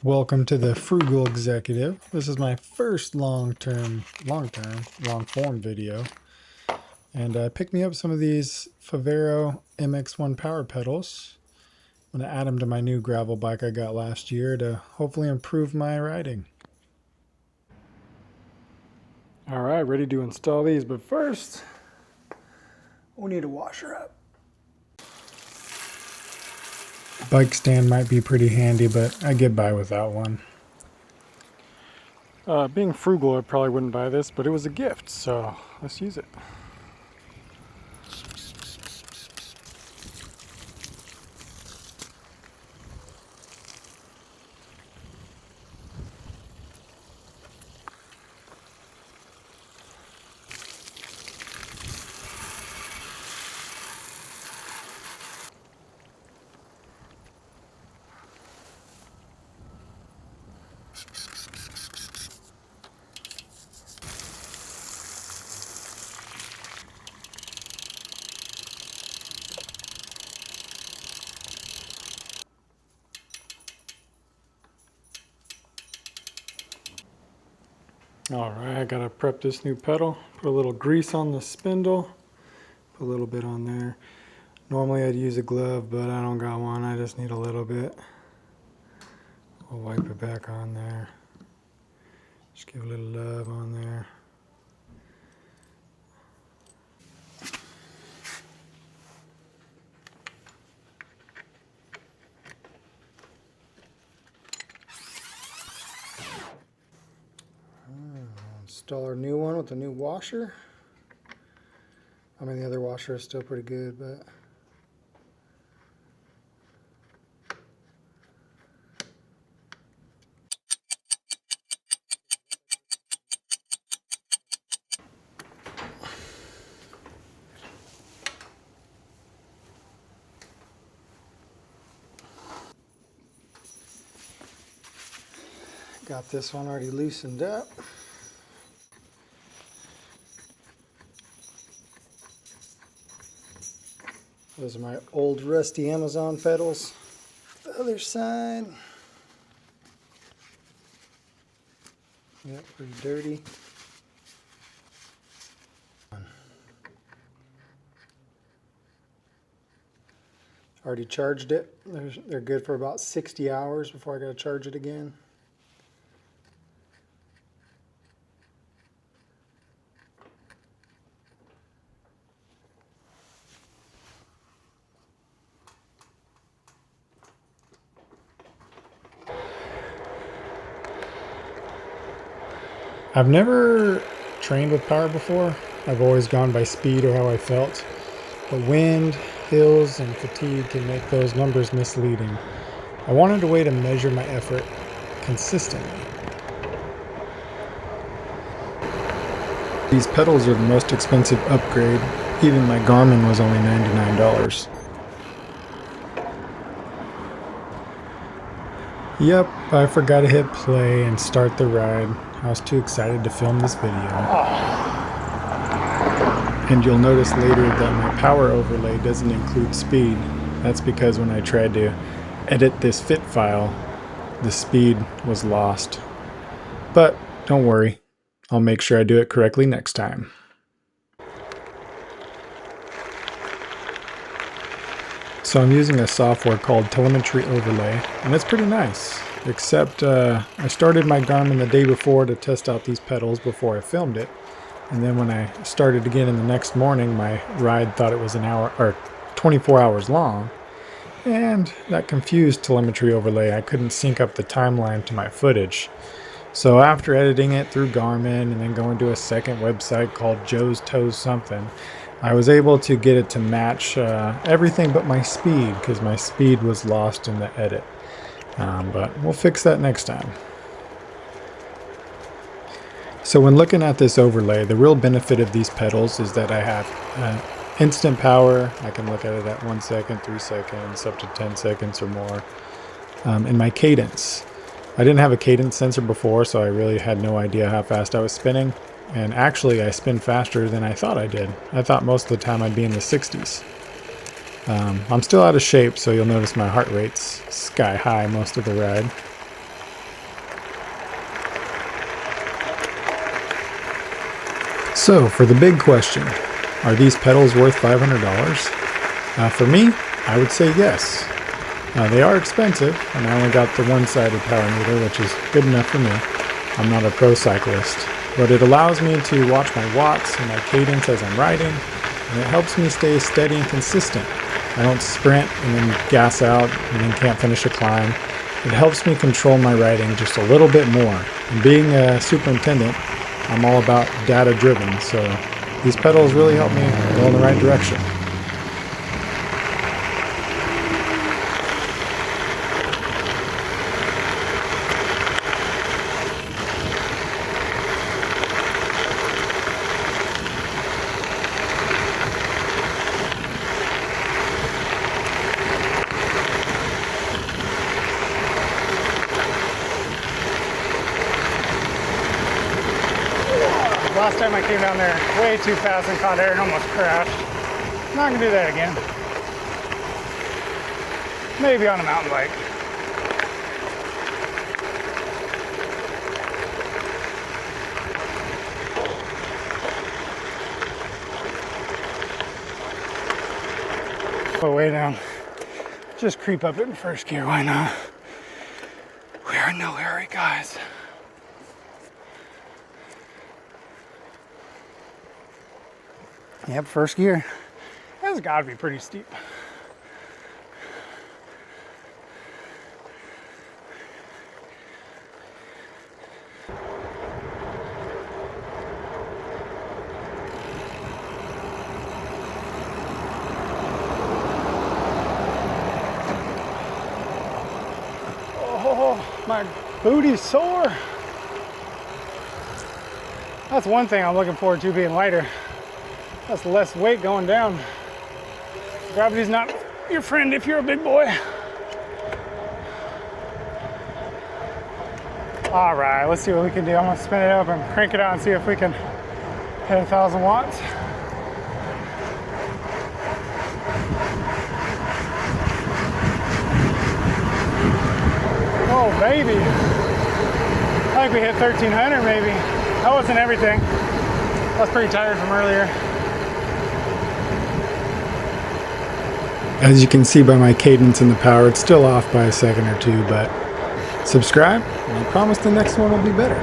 Welcome to the Frugal Executive. This is my first long form video. And I picked me up some of these Favero MX1 power pedals. I'm going to add them to my new gravel bike I got last year to hopefully improve my riding. All right, ready to install these, but first, we need a washer up. Bike stand might be pretty handy, but I get by without one. Being frugal, I probably wouldn't buy this, but it was a gift, so let's use it. All right, I gotta prep this new pedal. Put a little grease on the spindle. Put a little bit on there. Normally I'd use a glove, but I don't got one. I just need a little bit. I'll wipe it back on there. Just give a little love on there. Install our new one with the new washer. I mean, the other washer is still pretty good, but got this one already loosened up. Those are my old rusty Amazon pedals. The other side. Yep, pretty dirty. Already charged it. They're good for about 60 hours before I gotta charge it again. I've never trained with power before. I've always gone by speed or how I felt. But wind, hills, and fatigue can make those numbers misleading. I wanted a way to measure my effort consistently. These pedals are the most expensive upgrade. Even my Garmin was only $99. Yep, I forgot to hit play and start the ride. I was too excited to film this video. And you'll notice later that my power overlay doesn't include speed. That's because when I tried to edit this fit file, the speed was lost. But don't worry, I'll make sure I do it correctly next time. So I'm using a software called Telemetry Overlay, and it's pretty nice. Except I started my Garmin the day before to test out these pedals before I filmed it. And then when I started again in the next morning, my ride thought it was 24 hours long. And that confused Telemetry Overlay. I couldn't sync up the timeline to my footage. So after editing it through Garmin and then going to a second website called Joe's Toes something, I was able to get it to match everything but my speed, because my speed was lost in the edit. But we'll fix that next time. So when looking at this overlay, the real benefit of these pedals is that I have instant power. I can look at it at 1 second, 3 seconds, up to 10 seconds or more. And my cadence. I didn't have a cadence sensor before, so I really had no idea how fast I was spinning. And actually, I spin faster than I thought I did. I thought most of the time I'd be in the 60s. I'm still out of shape, so you'll notice my heart rate's sky high most of the ride. So, for the big question, are these pedals worth $500? For me, I would say yes. They are expensive, and I only got the one-sided power meter, which is good enough for me. I'm not a pro cyclist, but it allows me to watch my watts and my cadence as I'm riding, and it helps me stay steady and consistent. I don't sprint and then gas out and then can't finish a climb. It helps me control my riding just a little bit more. And being a superintendent, I'm all about data driven, so these pedals really help me go in the right direction. Last time I came down there way too fast and caught air and almost crashed. I'm not gonna do that again. Maybe on a mountain bike. Go way down. Just creep up it in first gear, why not? We are in no hurry, guys. Yep, first gear. That's got to be pretty steep. Oh, my booty's sore. That's one thing I'm looking forward to, being lighter. That's less weight going down. Gravity's not your friend if you're a big boy. All right, let's see what we can do. I'm gonna spin it up and crank it out and see if we can hit 1,000 watts. Oh, baby. I think we hit 1,300 maybe. That wasn't everything. I was pretty tired from earlier. As you can see by my cadence and the power, it's still off by a second or two, but subscribe, and I promise the next one will be better.